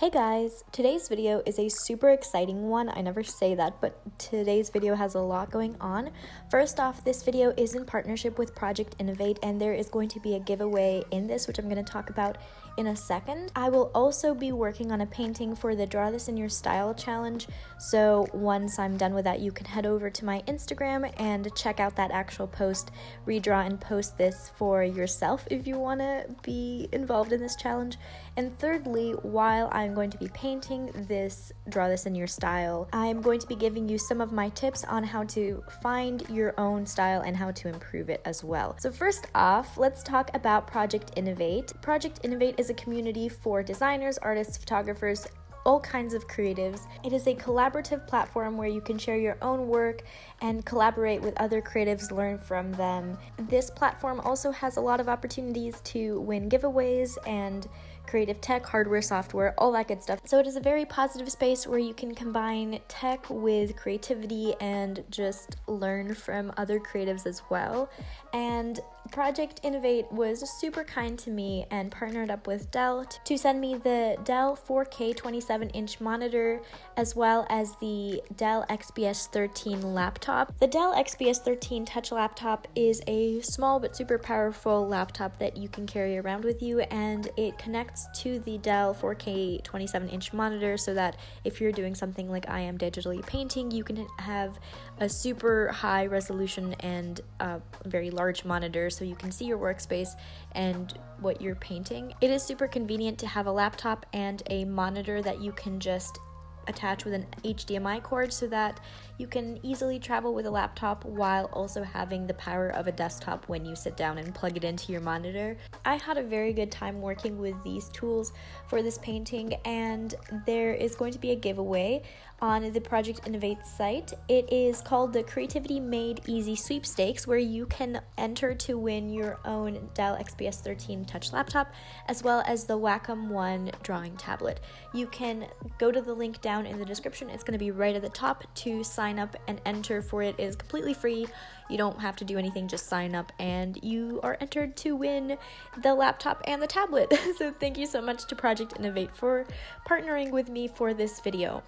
Hey guys, today's video is a super exciting one. I never say that, but today's video has a lot going on. First off, this video is in partnership with Project Innovate, and there is going to be a giveaway in this, which I'm going to talk about in a second. I will also be working on a painting for the Draw This in Your Style challenge, so once I'm done with that, you can head over to my Instagram and check out that actual post, redraw and post this for yourself if you want to be involved in this challenge. And thirdly, while I'm going to be painting this Draw This in Your Style, I'm going to be giving you some of my tips on how to find your own style and how to improve it as well. So first off, let's talk about Project Innovate. Project Innovate is a community for designers, artists, photographers, all kinds of creatives. It is a collaborative platform where you can share your own work and collaborate with other creatives, learn from them. This platform also has a lot of opportunities to win giveaways and creative tech, hardware, software, all that good stuff. So it is a very positive space where you can combine tech with creativity and just learn from other creatives as well. And Project Innovate was super kind to me and partnered up with Dell to send me the Dell 4K 27-inch monitor as well as the Dell XPS 13 laptop. The Dell XPS 13 touch laptop is a small but super powerful laptop that you can carry around with you, and it connects to the Dell 4K 27-inch monitor so that if you're doing something like I am, digitally painting, you can have a super high resolution and a very large monitor so you can see your workspace and what you're painting. It is super convenient to have a laptop and a monitor that you can just attach with an HDMI cord so that you can easily travel with a laptop while also having the power of a desktop when you sit down and plug it into your monitor. I had a very good time working with these tools for this painting, and there is going to be a giveaway on the Project Innovate site. It is called the Creativity Made Easy Sweepstakes, where you can enter to win your own Dell XPS 13 touch laptop as well as the Wacom One drawing tablet. You can go to the link down in the description. It's going to be right at the top to sign up and enter for it. It is completely free. You don't have to do anything, just sign up and you are entered to win the laptop and the tablet. So thank you so much to Project Innovate for partnering with me for this video.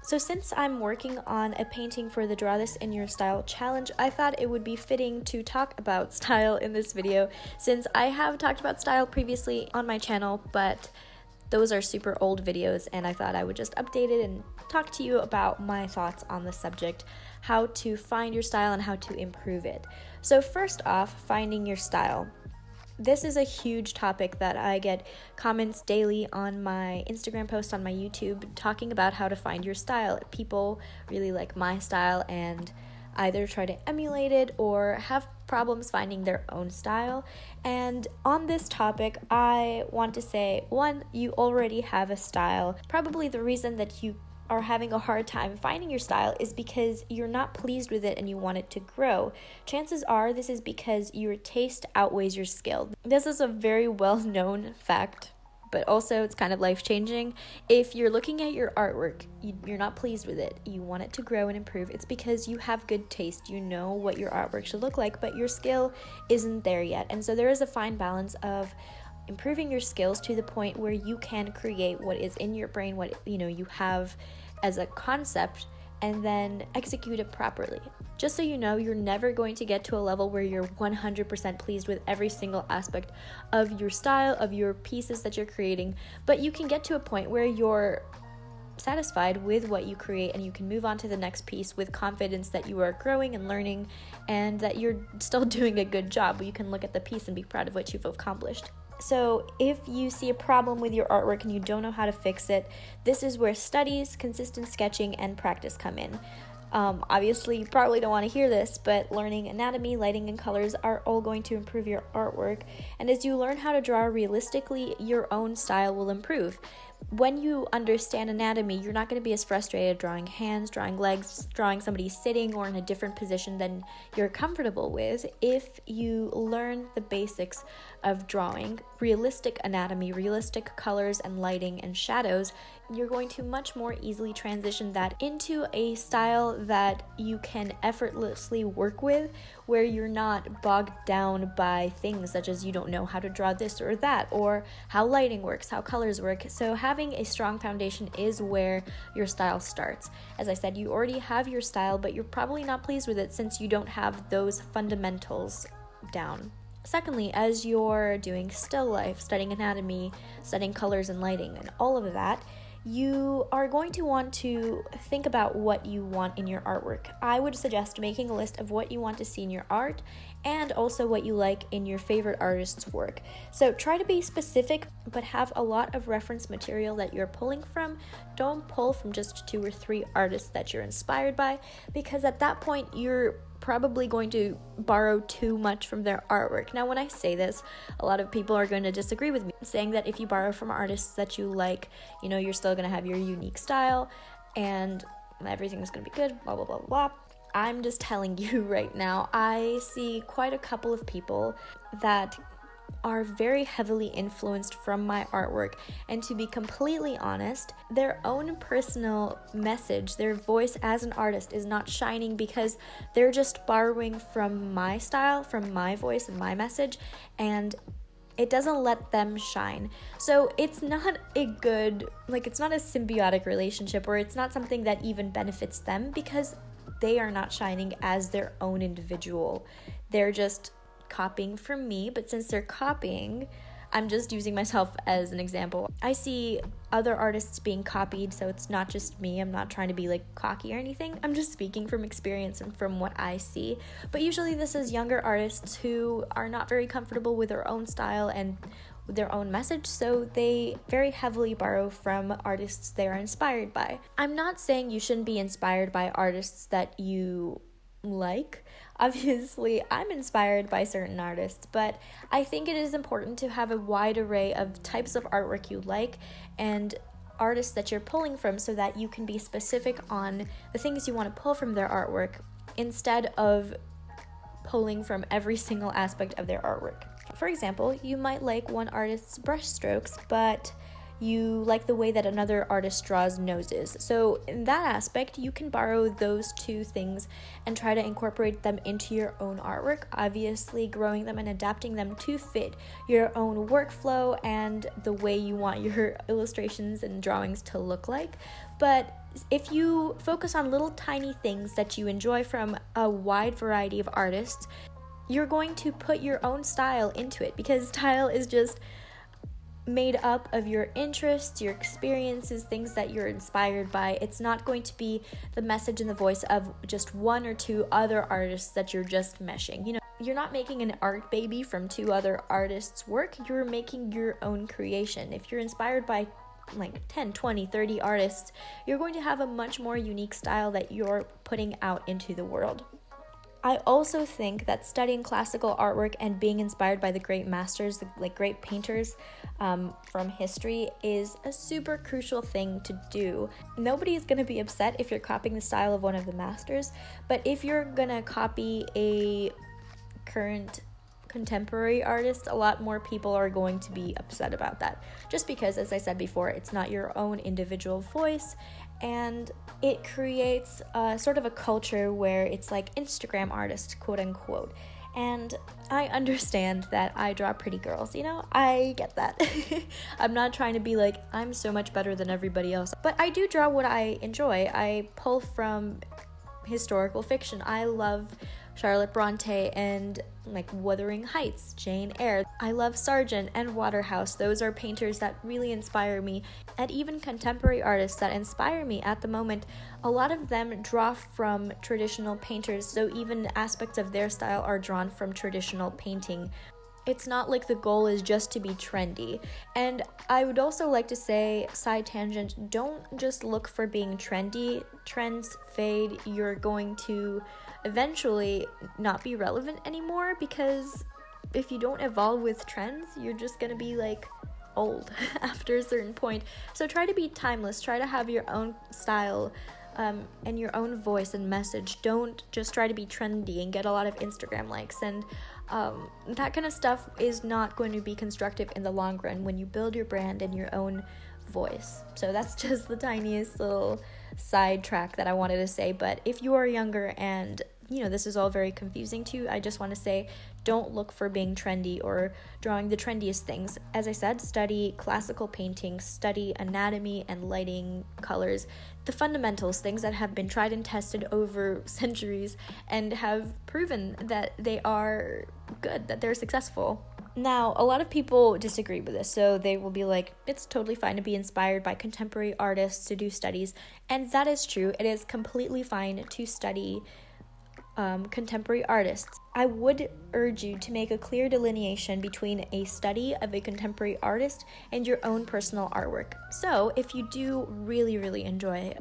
So since I'm working on a painting for the Draw This in Your Style challenge, I thought it would be fitting to talk about style in this video, since I have talked about style previously on my channel, but those are super old videos, and I thought I would just update it and talk to you about my thoughts on the subject, how to find your style and how to improve it. So first off, finding your style. This is a huge topic that I get comments daily on my Instagram post, on my YouTube, talking about how to find your style. People really like my style and either try to emulate it or have problems finding their own style. And on this topic, I want to say, one, you already have a style. Probably the reason that you are having a hard time finding your style is because you're not pleased with it and you want it to grow. Chances are this is because your taste outweighs your skill. This is a very well-known fact, but also it's kind of life-changing. If you're looking at your artwork, you're not pleased with it, you want it to grow and improve, it's because you have good taste. You know what your artwork should look like, but your skill isn't there yet. And so there is a fine balance of improving your skills to the point where you can create what is in your brain, what you have as a concept, and then execute it properly. Just so you know, you're never going to get to a level where you're 100% pleased with every single aspect of your style, of your pieces that you're creating, but you can get to a point where you're satisfied with what you create and you can move on to the next piece with confidence that you are growing and learning and that you're still doing a good job. You can look at the piece and be proud of what you've accomplished. So if you see a problem with your artwork and you don't know how to fix it, this is where studies, consistent sketching, and practice come in. Obviously, you probably don't want to hear this, but learning anatomy, lighting, and colors are all going to improve your artwork. And as you learn how to draw realistically, your own style will improve. When you understand anatomy, you're not going to be as frustrated drawing hands, drawing legs, drawing somebody sitting or in a different position than you're comfortable with. If you learn the basics of drawing realistic anatomy, realistic colors and lighting and shadows, you're going to much more easily transition that into a style that you can effortlessly work with where you're not bogged down by things such as you don't know how to draw this or that, or how lighting works, how colors work. So having a strong foundation is where your style starts. As I said, you already have your style, but you're probably not pleased with it since you don't have those fundamentals down. Secondly, as you're doing still life, studying anatomy, studying colors and lighting, and all of that, you are going to want to think about what you want in your artwork. I would suggest making a list of what you want to see in your art and also what you like in your favorite artist's work. So try to be specific, but have a lot of reference material that you're pulling from. Don't pull from just 2 or 3 artists that you're inspired by, because at that point you're probably going to borrow too much from their artwork. Now, when I say this, a lot of people are going to disagree with me, saying that if you borrow from artists that you like, you're still going to have your unique style and everything's going to be good, blah, blah, blah, blah. I'm just telling you right now, I see quite a couple of people that are very heavily influenced from my artwork, and to be completely honest, their own personal message, their voice as an artist is not shining because they're just borrowing from my style, from my voice and my message, and it doesn't let them shine. So it's not a good, it's not a symbiotic relationship, or it's not something that even benefits them because they are not shining as their own individual. They're just copying from me, but since they're copying, I'm just using myself as an example. I see other artists being copied, so it's not just me. I'm not trying to be cocky or anything. I'm just speaking from experience and from what I see. But usually this is younger artists who are not very comfortable with their own style and with their own message, so they very heavily borrow from artists they are inspired by. I'm not saying you shouldn't be inspired by artists that you like. Obviously, I'm inspired by certain artists, but I think it is important to have a wide array of types of artwork you like and artists that you're pulling from so that you can be specific on the things you want to pull from their artwork instead of pulling from every single aspect of their artwork. For example, you might like one artist's brush strokes, but you like the way that another artist draws noses. So in that aspect, you can borrow those 2 things and try to incorporate them into your own artwork, obviously growing them and adapting them to fit your own workflow and the way you want your illustrations and drawings to look like. But if you focus on little tiny things that you enjoy from a wide variety of artists, you're going to put your own style into it, because style is just made up of your interests, your experiences, things that you're inspired by. It's not going to be the message and the voice of just 1 or 2 other artists that you're just meshing. You're not making an art baby from 2 other artists' work. You're making your own creation. If you're inspired by 10, 20, 30 artists, you're going to have a much more unique style that you're putting out into the world. I also think that studying classical artwork and being inspired by the great masters, the great painters from history, is a super crucial thing to do. Nobody is going to be upset if you're copying the style of one of the masters, but if you're going to copy a current contemporary artist, a lot more people are going to be upset about that. Just because, as I said before, it's not your own individual voice, and it creates sort of a culture where it's like Instagram artist, quote unquote. And I understand that I draw pretty girls, I get that. I'm not trying to be I'm so much better than everybody else, but I do draw what I enjoy. I pull from historical fiction. I love Charlotte Bronte and Wuthering Heights, Jane Eyre. I love Sargent and Waterhouse. Those are painters that really inspire me, and even contemporary artists that inspire me at the moment. A lot of them draw from traditional painters, so even aspects of their style are drawn from traditional painting. It's not like the goal is just to be trendy. And I would also like to say, side tangent, don't just look for being trendy. Trends fade. You're going to eventually not be relevant anymore, because if you don't evolve with trends, you're just gonna be old after a certain point. So try to be timeless. Try to have your own style and your own voice and message. Don't just try to be trendy and get a lot of Instagram likes, and that kind of stuff is not going to be constructive in the long run when you build your brand and your own voice. So that's just the tiniest little sidetrack that I wanted to say. But if you are younger and this is all very confusing to you, I just want to say, don't look for being trendy or drawing the trendiest things. As I said, study classical painting, study anatomy and lighting, colors, the fundamentals, things that have been tried and tested over centuries and have proven that they are good, that they're successful. Now, a lot of people disagree with this, so they will be like, it's totally fine to be inspired by contemporary artists to do studies, and that is true. It is completely fine to study contemporary artists. I would urge you to make a clear delineation between a study of a contemporary artist and your own personal artwork. So, if you do really, really enjoy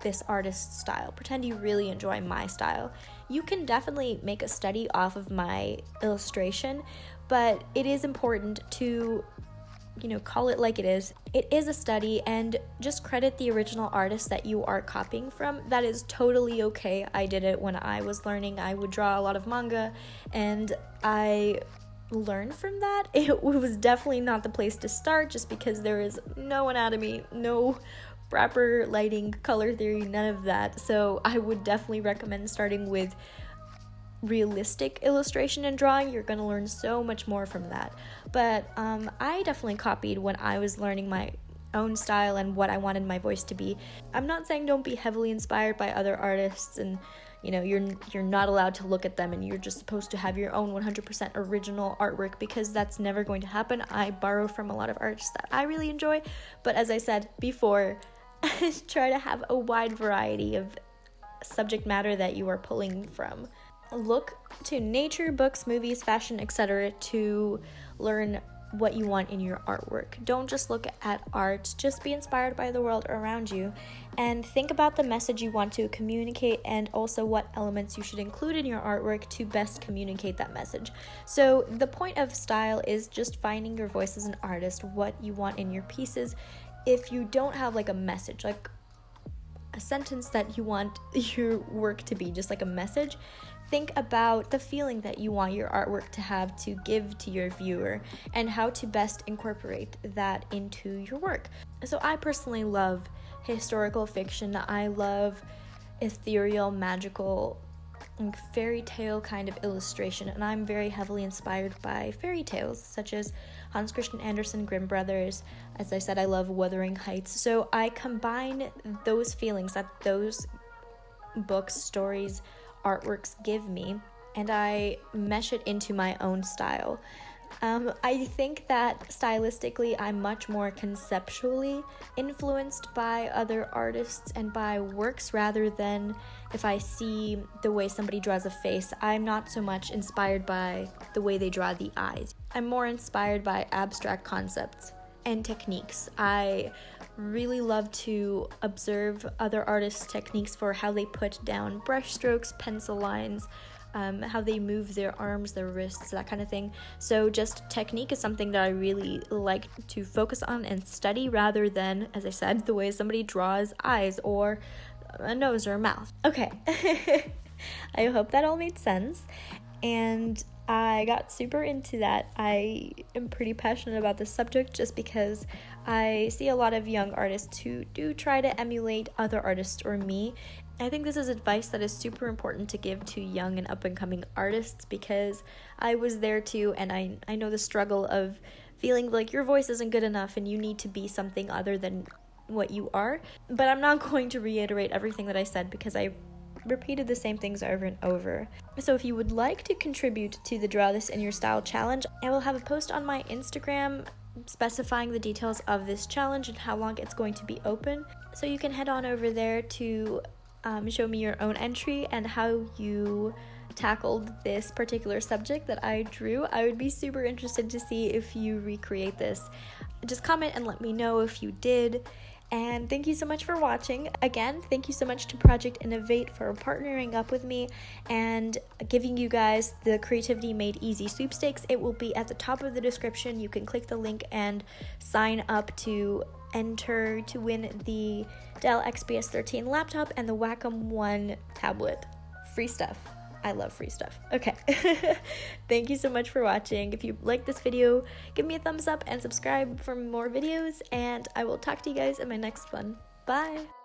this artist's style, pretend you really enjoy my style, you can definitely make a study off of my illustration, but it is important to, call it like it is. It is a study, and just credit the original artist that you are copying from. That is totally okay. I did it when I was learning. I would draw a lot of manga, and I learned from that. It was definitely not the place to start, just because there is no anatomy, no proper lighting, color theory, none of that. So I would definitely recommend starting with realistic illustration and drawing. You're going to learn so much more from that. But I definitely copied when I was learning my own style and what I wanted my voice to be. I'm not saying don't be heavily inspired by other artists and you're not allowed to look at them and you're just supposed to have your own 100% original artwork, because that's never going to happen. I borrow from a lot of artists that I really enjoy, but as I said before, try to have a wide variety of subject matter that you are pulling from. Look to nature, books, movies, fashion, etc. to learn what you want in your artwork. Don't just look at art, just be inspired by the world around you and think about the message you want to communicate and also what elements you should include in your artwork to best communicate that message. So the point of style is just finding your voice as an artist, what you want in your pieces. If you don't have like a message, like a sentence that you want your work to be, just like a message, think about the feeling that you want your artwork to have to give to your viewer and how to best incorporate that into your work. So I personally love historical fiction. I love ethereal, magical, fairy tale kind of illustration, and I'm very heavily inspired by fairy tales such as Hans Christian Andersen, Grimm Brothers. As I said, I love Wuthering Heights. So I combine those feelings that those books, stories, artworks give me, and I mesh it into my own style. I think that stylistically I'm much more conceptually influenced by other artists and by works rather than if I see the way somebody draws a face. I'm not so much inspired by the way they draw the eyes. I'm more inspired by abstract concepts and techniques. I really love to observe other artists' techniques for how they put down brush strokes, pencil lines, how they move their arms, their wrists, that kind of thing. So just technique is something that I really like to focus on and study rather than, as I said, the way somebody draws eyes or a nose or a mouth. Okay, I hope that all made sense. And I got super into that. I am pretty passionate about this subject just because I see a lot of young artists who do try to emulate other artists or me. I think this is advice that is super important to give to young and up-and-coming artists because I was there too, and I know the struggle of feeling like your voice isn't good enough and you need to be something other than what you are. But I'm not going to reiterate everything that I said because I repeated the same things over and over. So if you would like to contribute to the Draw This in Your Style challenge, I will have a post on my Instagram specifying the details of this challenge and how long it's going to be open. So you can head on over there to show me your own entry and how you tackled this particular subject that I drew. I would be super interested to see if you recreate this. Just comment and let me know if you did. And thank you so much for watching. Again, thank you so much to Project Innovate for partnering up with me and giving you guys the Creativity Made Easy sweepstakes. It will be at the top of the description. You can click the link and sign up to enter to win the Dell XPS 13 laptop and the Wacom One tablet. Free stuff. I love free stuff. Okay. Thank you so much for watching. If you like this video, give me a thumbs up and subscribe for more videos, and I will talk to you guys in my next one. Bye!